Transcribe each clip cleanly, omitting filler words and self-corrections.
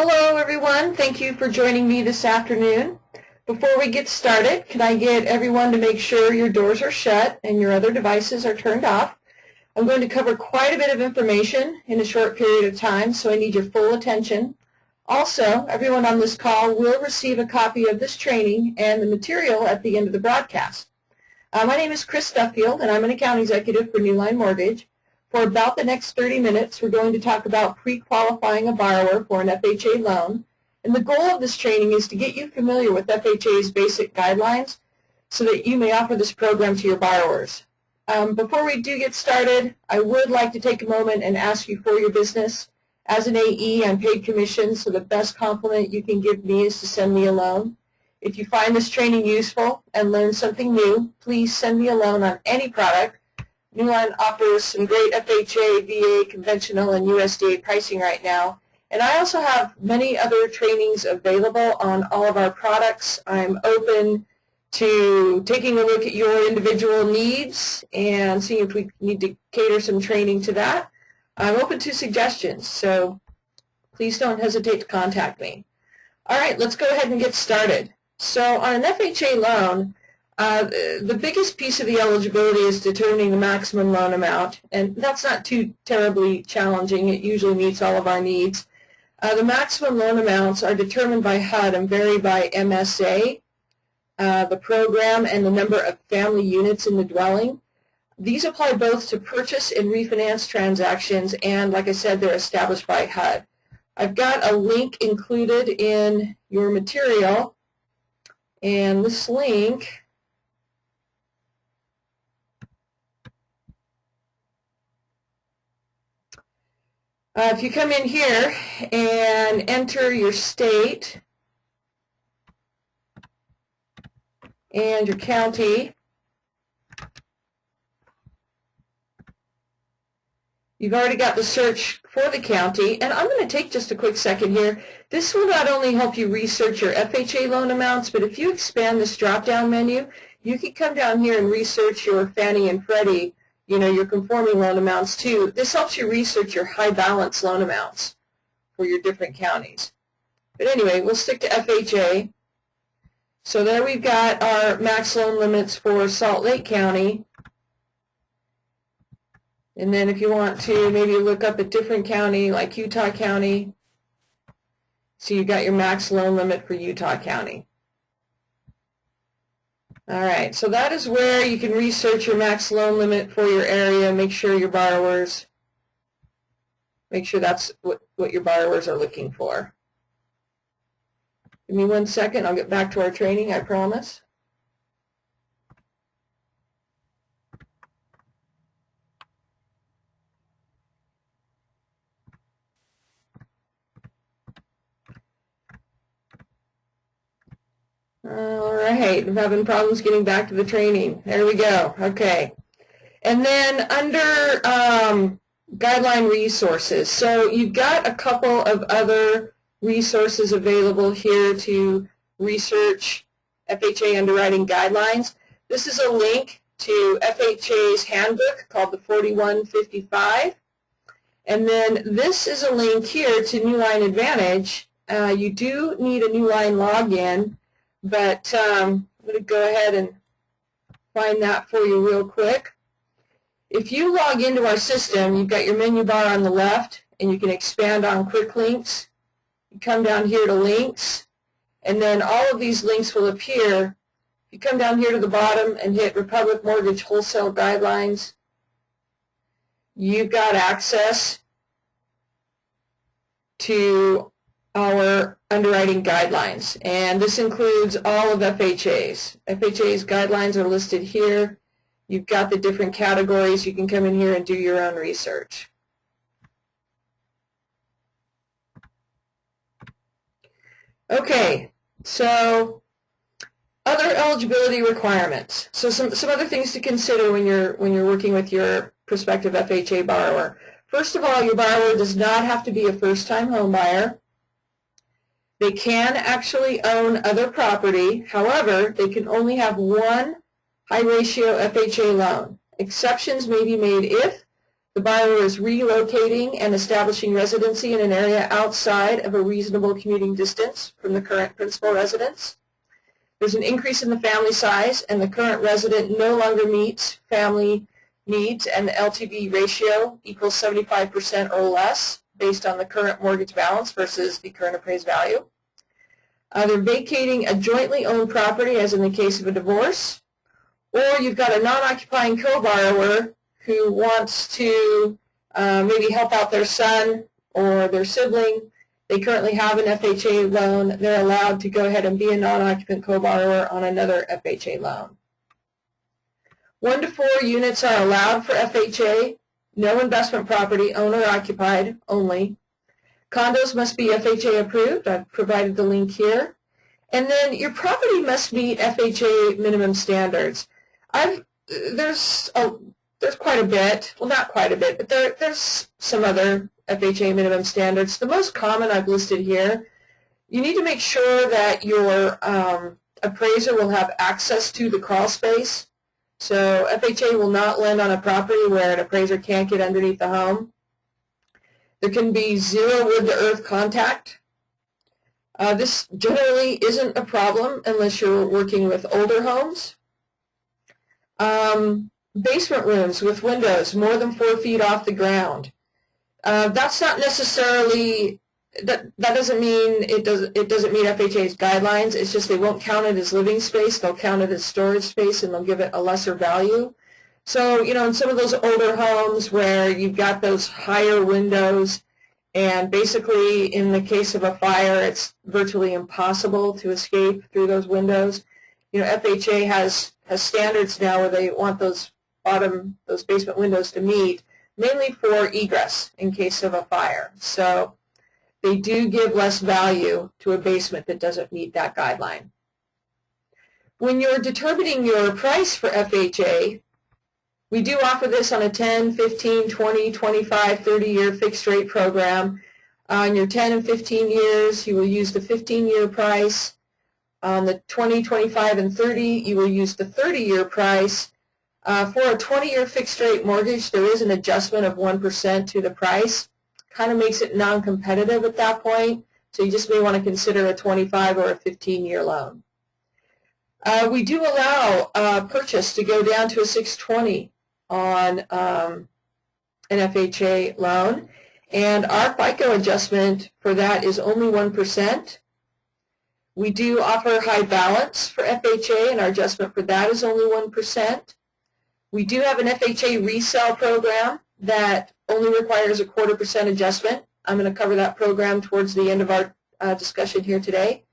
Hello everyone, thank you for joining me this afternoon. Before we get started, can I get everyone to make sure your doors are shut and your other devices are turned off? I'm going to cover quite a bit of information in a short period of time, so I need your full attention. Also, everyone on this call will receive a copy of this training and the material at the end of the broadcast. My name is Chris Duffield, and I'm an account executive for Newline Mortgage. For about the next 30 minutes, we're going to talk about pre-qualifying a borrower for an FHA loan. And the goal of this training is to get you familiar with FHA's basic guidelines so that you may offer this program to your borrowers. Before we do get started, I would like to take a moment and ask you for your business. As an AE, I'm paid commission, so the best compliment you can give me is to send me a loan. If you find this training useful and learn something new, please send me a loan on any product. Newline offers some great FHA, VA, conventional, and USDA pricing right now. And I also have many other trainings available on all of our products. I'm open to taking a look at your individual needs and seeing if we need to cater some training to that. I'm open to suggestions, so please don't hesitate to contact me. All right, let's go ahead and get started. So on an FHA loan, the biggest piece of the eligibility is determining the maximum loan amount, and that's not too terribly challenging. It usually meets all of our needs. The maximum loan amounts are determined by HUD and vary by MSA, the program, and the number of family units in the dwelling. These apply both to purchase and refinance transactions, and like I said, they're established by HUD. I've got a link included in your material, and this link if you come in here and enter your state and your county, you've already got the search for the county, and I'm going to take just a quick second here. This will not only help you research your FHA loan amounts, but if you expand this drop-down menu, you can come down here and research your Fannie and Freddie, your conforming loan amounts too. This helps you research your high balance loan amounts for your different counties. But anyway, we'll stick to FHA. So there we've got our max loan limits for Salt Lake County. And then if you want to maybe look up a different county like Utah County, so you've got your max loan limit for Utah County. All right, so that is where you can research your max loan limit for your area, make sure your borrowers, make sure that's what your borrowers are looking for. Give me 1 second, I'll get back to our training, I promise. All right, I'm having problems getting back to the training. There we go. Okay. And then under guideline resources, so you've got a couple of other resources available here to research FHA underwriting guidelines. This is a link to FHA's handbook called the 4155. And then this is a link here to Newline Advantage. You do need a Newline login, but I'm going to go ahead and find that for you real quick. If you log into our system, you've got your menu bar on the left, and you can expand on quick links. You come down here to links, and then all of these links will appear. If you come down here to the bottom and hit Republic Mortgage Wholesale Guidelines, you've got access to our underwriting guidelines, and this includes all of FHA's. FHA's guidelines are listed here. You've got the different categories. You can come in here and do your own research. Okay, so other eligibility requirements. So some other things to consider when you're working with your prospective FHA borrower. First of all, your borrower does not have to be a first-time home buyer. They can actually own other property. However, they can only have one high-ratio FHA loan. Exceptions may be made if The borrower is relocating and establishing residency in an area outside of a reasonable commuting distance from the current principal residence. There's an increase in the family size, and the current resident no longer meets family needs, and the LTV ratio equals 75% or less based on the current mortgage balance versus the current appraised value. They're vacating a jointly owned property, as in the case of a divorce, or you've got a non-occupying co-borrower who wants to maybe help out their son or their sibling. They currently have an FHA loan. They're allowed to go ahead and be a non-occupant co-borrower on another FHA loan. 1 to 4 units are allowed for FHA. No investment property, owner-occupied only. Condos must be FHA approved. I've provided the link here. And then your property must meet FHA minimum standards. There's quite a bit, well, not quite a bit, but there's some other FHA minimum standards. The most common I've listed here, you need to make sure that your appraiser will have access to the crawl space. So FHA will not lend on a property where an appraiser can't get underneath the home. There can be 0 wood-to-earth contact. This generally isn't a problem unless you're working with older homes. Basement rooms with windows more than 4 feet off the ground. That's not necessarily, that doesn't mean it doesn't meet FHA's guidelines. It's just they won't count it as living space. They'll count it as storage space, and they'll give it a lesser value. So, you know, in some of those older homes where you've got those higher windows, and basically in the case of a fire, it's virtually impossible to escape through those windows. You know, FHA has standards now where they want those basement windows to meet, mainly for egress in case of a fire. So they do give less value to a basement that doesn't meet that guideline. When you're determining your price for FHA, we do offer this on a 10, 15, 20, 25, 30-year fixed rate program. On your 10 and 15 years, you will use the 15-year price. On the 20, 25, and 30, you will use the 30-year price. For a 20-year fixed rate mortgage, there is an adjustment of 1% to the price. Kind of makes it non-competitive at that point, so you just may want to consider a 25 or a 15-year loan. We do allow purchase to go down to a 620 on an FHA loan, and our FICO adjustment for that is only 1%. We do offer high balance for FHA, and our adjustment for that is only 1%. We do have an FHA resale program that only requires a 0.25% adjustment. I'm going to cover that program towards the end of our discussion here today.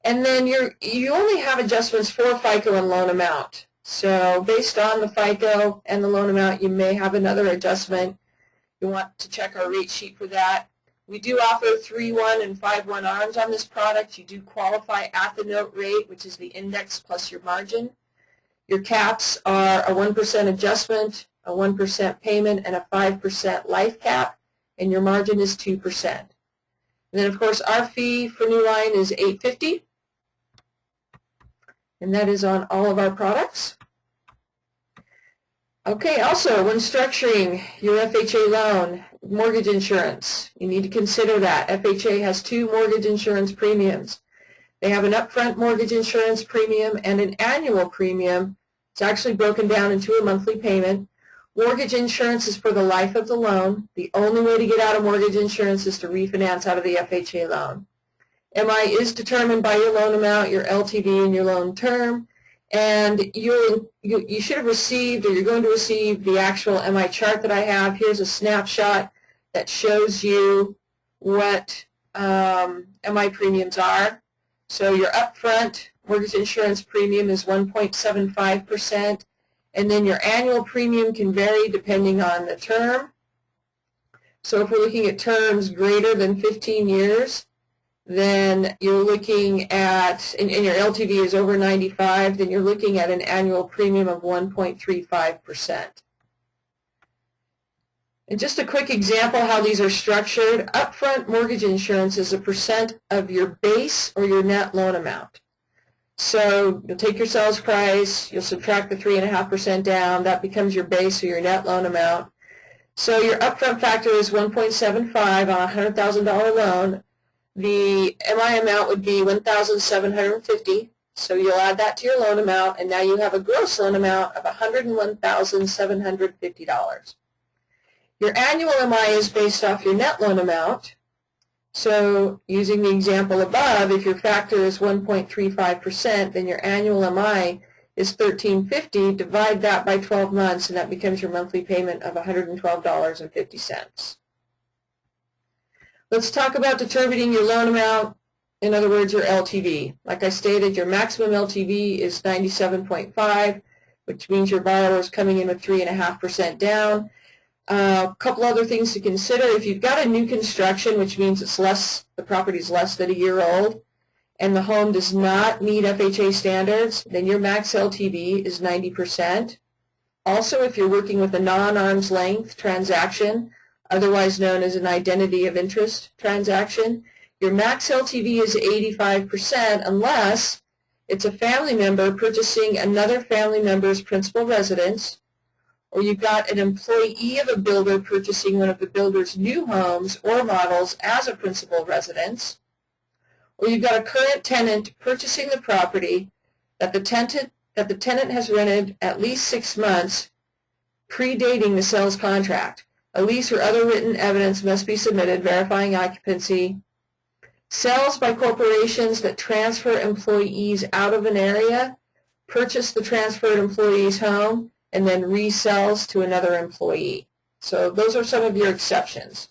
And then you only have adjustments for FICO and loan amount. So based on the FICO and the loan amount, you may have another adjustment. You want to check our rate sheet for that. We do offer 3-1 and 5-1 ARMs on this product. You do qualify at the note rate, which is the index plus your margin. Your caps are a 1% adjustment, a 1% payment, and a 5% life cap, and your margin is 2%. And then, of course, our fee for New Line is $850, and that is on all of our products. Okay, also, when structuring your FHA loan, mortgage insurance, you need to consider that. FHA has 2 mortgage insurance premiums. They have an upfront mortgage insurance premium and an annual premium. It's actually broken down into a monthly payment. Mortgage insurance is for the life of the loan. The only way to get out of mortgage insurance is to refinance out of the FHA loan. MI is determined by your loan amount, your LTV, and your loan term. And you should have received, or you're going to receive, the actual MI chart that I have. Here's a snapshot that shows you what MI premiums are. So your upfront mortgage insurance premium is 1.75%, and then your annual premium can vary depending on the term. So if we're looking at terms greater than 15 years, then you're looking at, and your LTV is over 95, then you're looking at an annual premium of 1.35%. And just a quick example how these are structured. Upfront mortgage insurance is a percent of your base or your net loan amount. So you'll take your sales price, you'll subtract the 3.5% down, that becomes your base or your net loan amount. So your upfront factor is 1.75 on a $100,000 loan. The MI amount would be $1,750. So you'll add that to your loan amount, and now you have a gross loan amount of $101,750. Your annual MI is based off your net loan amount. So using the example above, if your factor is 1.35%, then your annual MI is $1,350. Divide that by 12 months, and that becomes your monthly payment of $112.50. Let's talk about determining your loan amount, in other words, your LTV. Like I stated, your maximum LTV is 97.5, which means your borrower is coming in with 3.5% down. A couple other things to consider. If you've got a new construction, which means it's the property is less than a year old, and the home does not meet FHA standards, then your max LTV is 90%. Also, if you're working with a non-arm's length transaction, otherwise known as an identity of interest transaction, your max LTV is 85% unless it's a family member purchasing another family member's principal residence, or you've got an employee of a builder purchasing one of the builder's new homes or models as a principal residence, or you've got a current tenant purchasing the property that the tenant has rented at least 6 months predating the sales contract. A lease or other written evidence must be submitted verifying occupancy. Sales by corporations that transfer employees out of an area, purchase the transferred employee's home, and then resells to another employee. So those are some of your exceptions.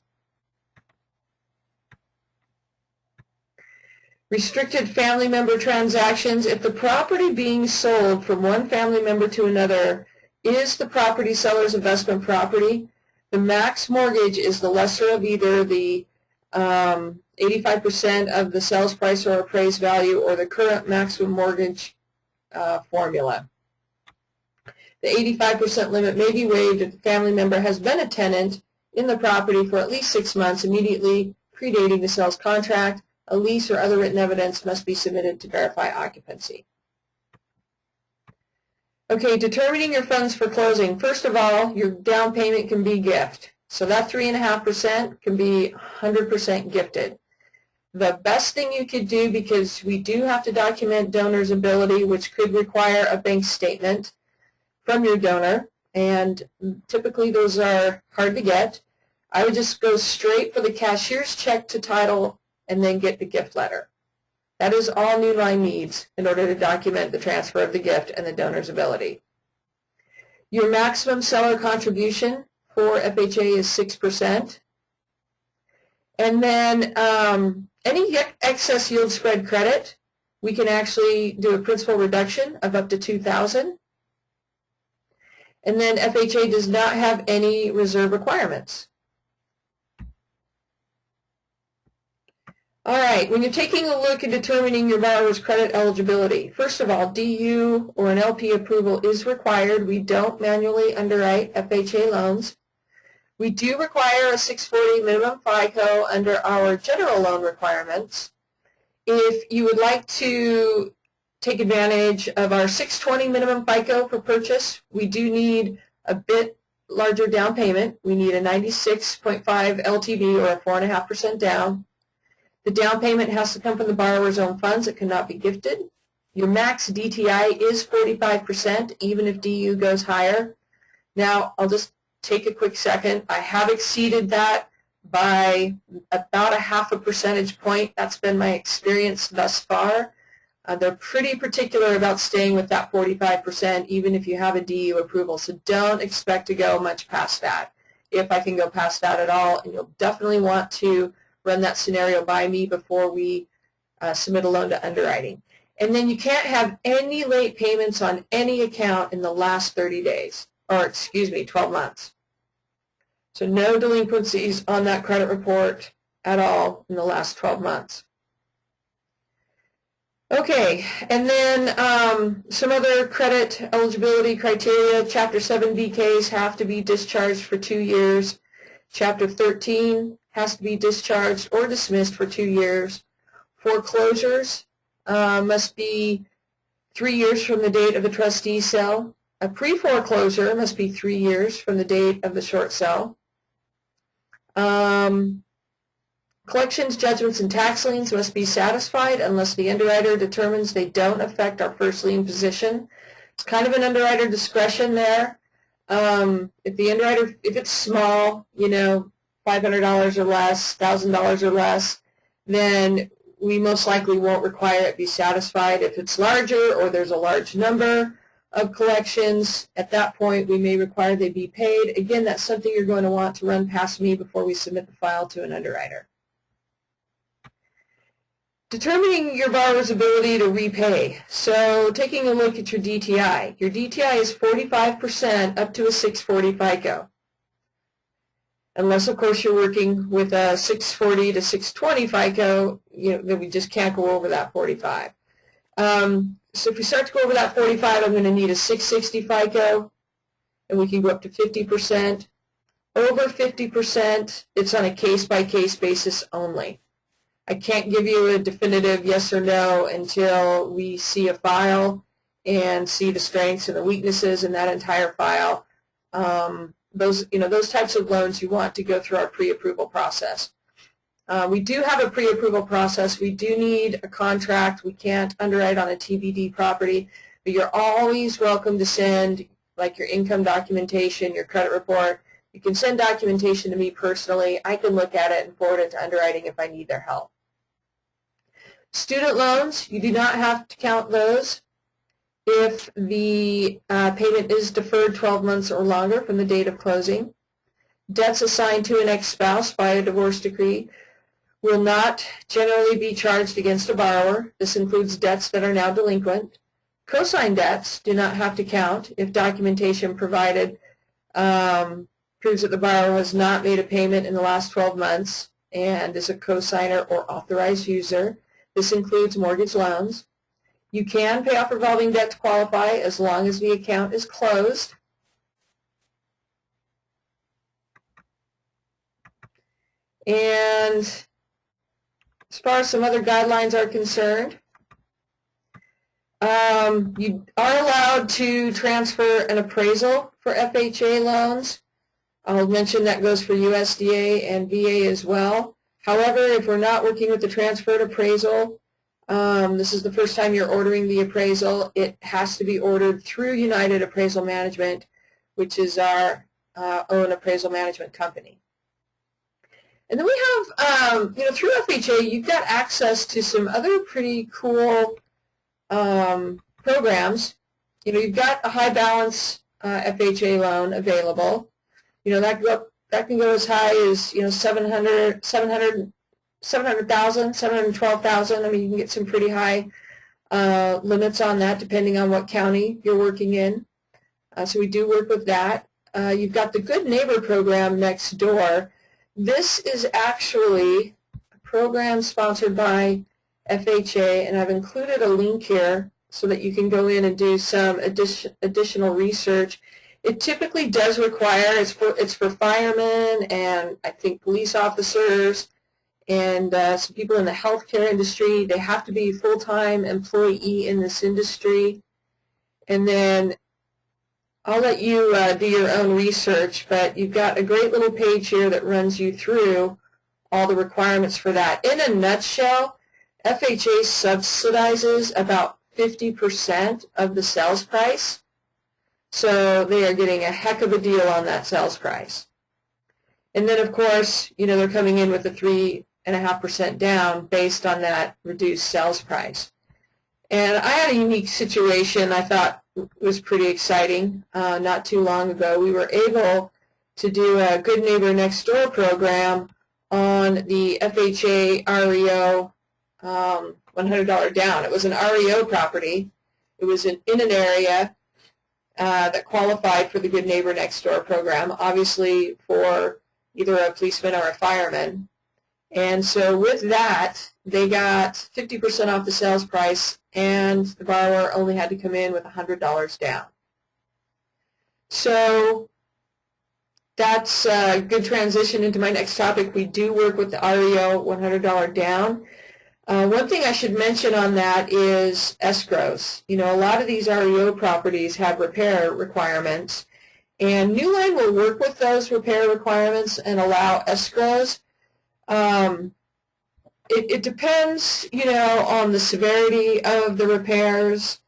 Restricted family member transactions. If the property being sold from one family member to another is the property seller's investment property, the max mortgage is the lesser of either the 85% of the sales price or appraised value or the current maximum mortgage formula. The 85% limit may be waived if the family member has been a tenant in the property for at least 6 months immediately predating the sales contract. A lease or other written evidence must be submitted to verify occupancy. Okay, determining your funds for closing. First of all, your down payment can be gift. So that 3.5% can be 100% gifted. The best thing you could do, because we do have to document donor's ability, which could require a bank statement from your donor, and typically those are hard to get, I would just go straight for the cashier's check to title and then get the gift letter. That is all Newline needs in order to document the transfer of the gift and the donor's ability. Your maximum seller contribution for FHA is 6%. And then any excess yield spread credit, we can actually do a principal reduction of up to $2,000. And then FHA does not have any reserve requirements. All right, when you're taking a look at determining your borrower's credit eligibility, first of all, DU or an LP approval is required. We don't manually underwrite FHA loans. We do require a 640 minimum FICO under our general loan requirements. If you would like to take advantage of our 620 minimum FICO for purchase, we do need a bit larger down payment. We need a 96.5 LTV or a 4.5% down. The down payment has to come from the borrower's own funds. It cannot be gifted. Your max DTI is 45%, even if DU goes higher. Now, I'll just take a quick second. I have exceeded that by about a 0.5 percentage point. That's been my experience thus far. They're pretty particular about staying with that 45%, even if you have a DU approval. So don't expect to go much past that, if I can go past that at all. And you'll definitely want to run that scenario by me before we submit a loan to underwriting. And then you can't have any late payments on any account in the last 30 days, or excuse me, 12 months. So no delinquencies on that credit report at all in the last 12 months. Okay, and then some other credit eligibility criteria. Chapter 7 BKs have to be discharged for 2 years. Chapter 13 has to be discharged or dismissed for 2 years. Foreclosures must be 3 years from the date of the trustee sale. A pre-foreclosure must be 3 years from the date of the short sale. Collections, judgments, and tax liens must be satisfied unless the underwriter determines they don't affect our first lien position. It's kind of an underwriter discretion there. If the underwriter, if it's small, you know, $500 or less, $1,000 or less, then we most likely won't require it be satisfied. If it's larger or there's a large number of collections, at that point we may require they be paid. Again, that's something you're going to want to run past me before we submit the file to an underwriter. Determining your borrower's ability to repay. So taking a look at your DTI. Your DTI is 45% up to a 640 FICO. Unless, of course, you're working with a 640 to 620 FICO, you know, then we just can't go over that 45. So if we start to go over that 45, I'm going to need a 660 FICO, and we can go up to 50%. Over 50%, it's on a case-by-case basis only. I can't give you a definitive yes or no until we see a file and see the strengths and the weaknesses in that entire file. Those types of loans you want to go through our pre-approval process. We do have a pre-approval process. We do need a contract. We can't underwrite on a TBD property, but you're always welcome to send like your income documentation, your credit report. You can send documentation to me personally. I can look at it and forward it to underwriting if I need their help. Student loans, you do not have to count those if the payment is deferred 12 months or longer from the date of closing. Debts assigned to an ex-spouse by a divorce decree will not generally be charged against a borrower. This includes debts that are now delinquent. Cosign debts do not have to count if documentation provided proves that the borrower has not made a payment in the last 12 months and is a cosigner or authorized user. This includes mortgage loans. You can pay off revolving debt to qualify as long as the account is closed. And as far as some other guidelines are concerned, you are allowed to transfer an appraisal for FHA loans. I'll mention that goes for USDA and VA as well. However, if we're not working with the transferred appraisal, this is the first time you're ordering the appraisal, it has to be ordered through United Appraisal Management, which is our own appraisal management company. And then we have, through FHA, you've got access to some other pretty cool programs. You've got a high balance FHA loan available. That can go as high as 700,000, 712,000. I mean, you can get some pretty high limits on that depending on what county you're working in. So we do work with that. You've got the Good Neighbor program next door. This is actually a program sponsored by FHA, and I've included a link here so that you can go in and do some additional research. It typically does require, it's for firemen and I think police officers and some people in the healthcare industry. They have to be a full-time employee in this industry. And then I'll let you do your own research, but you've got a great little page here that runs you through all the requirements for that. In a nutshell, FHA subsidizes about 50% of the sales price. So they are getting a heck of a deal on that sales price. And then, of course, they're coming in with a 3.5% down based on that reduced sales price. And I had a unique situation I thought was pretty exciting not too long ago. We were able to do a Good Neighbor Next Door program on the FHA REO $100 down. It was an REO property. It was in an area that qualified for the Good Neighbor Next Door program, obviously for either a policeman or a fireman. And so with that, they got 50% off the sales price, and the borrower only had to come in with $100 down. So that's a good transition into my next topic. We do work with the REO $100 down. One thing I should mention on that is escrows. A lot of these REO properties have repair requirements, And New Line will work with those repair requirements and allow escrows. It depends, on the severity of the repairs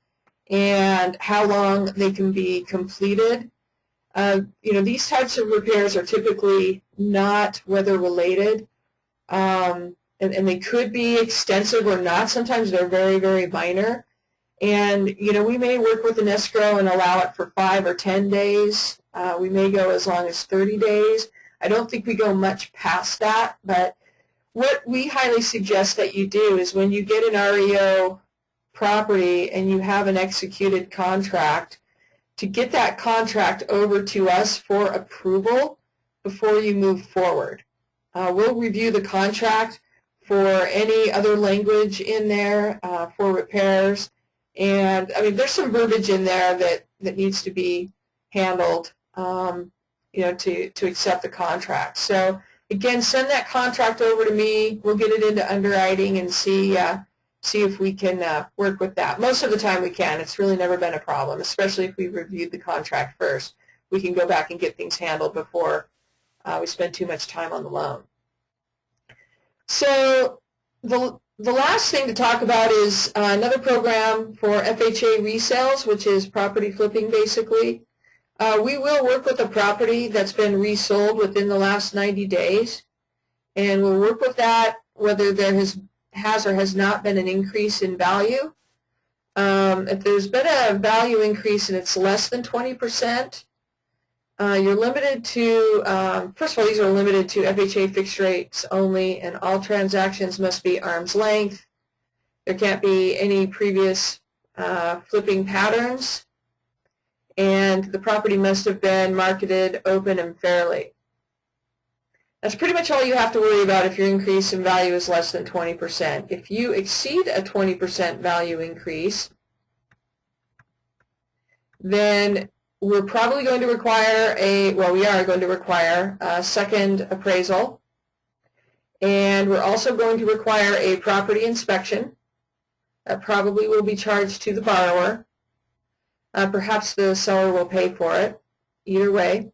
and how long they can be completed. These types of repairs are typically not weather related, and they could be extensive or not. Sometimes they're very, very minor. And, we may work with an escrow and allow it for 5 or 10 days. We may go as long as 30 days. I don't think we go much past that, but what we highly suggest that you do is when you get an REO property and you have an executed contract, to get that contract over to us for approval before you move forward. We'll review the contract for any other language in there for repairs. And, there's some verbiage in there that needs to be handled, to accept the contract. So, again, send that contract over to me. We'll get it into underwriting and see if we can work with that. Most of the time we can. It's really never been a problem, especially if we've reviewed the contract first. We can go back and get things handled before we spend too much time on the loan. So the last thing to talk about is another program for FHA resales, which is property flipping basically. We will work with a property that's been resold within the last 90 days, and we'll work with that whether there has or has not been an increase in value. If there's been a value increase and it's less than 20%, you're limited to, first of all, these are limited to FHA fixed rates only, and all transactions must be arm's length. There can't be any previous flipping patterns, and the property must have been marketed open and fairly. That's pretty much all you have to worry about if your increase in value is less than 20%. If you exceed a 20% value increase, then we're probably going to require we are going to require a second appraisal, and we're also going to require a property inspection. That probably will be charged to the borrower. Perhaps the seller will pay for it, either way.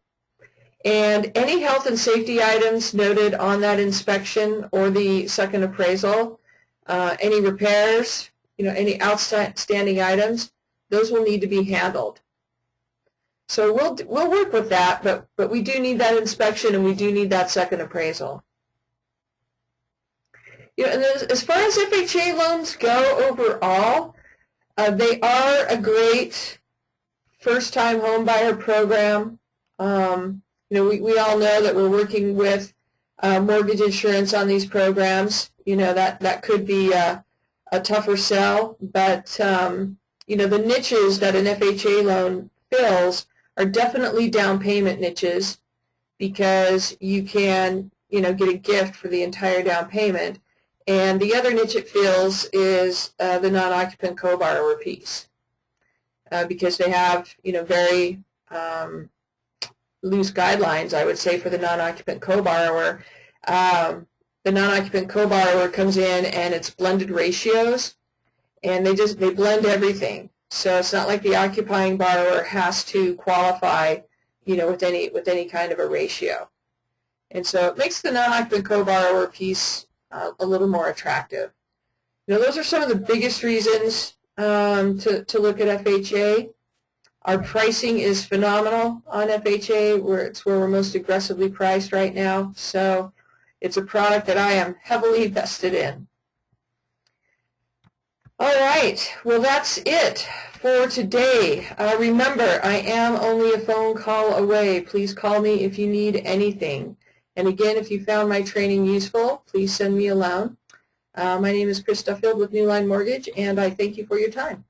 And any health and safety items noted on that inspection or the second appraisal, any repairs, any outstanding items, those will need to be handled. So we'll work with that, but we do need that inspection and we do need that second appraisal. And as far as FHA loans go overall, they are a great first-time home buyer program. We all know that we're working with mortgage insurance on these programs. That could be a tougher sell, but the niches that an FHA loan fills are definitely down payment niches, because you can get a gift for the entire down payment. And the other niche it fills is the non-occupant co-borrower piece, because they have very loose guidelines, I would say, for the non-occupant co-borrower. The non-occupant co-borrower comes in and it's blended ratios, and they blend everything. So it's not like the occupying borrower has to qualify, with any kind of a ratio. And so it makes the non-occupant co-borrower piece a little more attractive. Those are some of the biggest reasons to look at FHA. Our pricing is phenomenal on FHA. It's where we're most aggressively priced right now. So it's a product that I am heavily vested in. All right, well, that's it for today. Remember, I am only a phone call away. Please call me if you need anything. And again, if you found my training useful, please send me a loan. My name is Chris Duffield with New Line Mortgage, and I thank you for your time.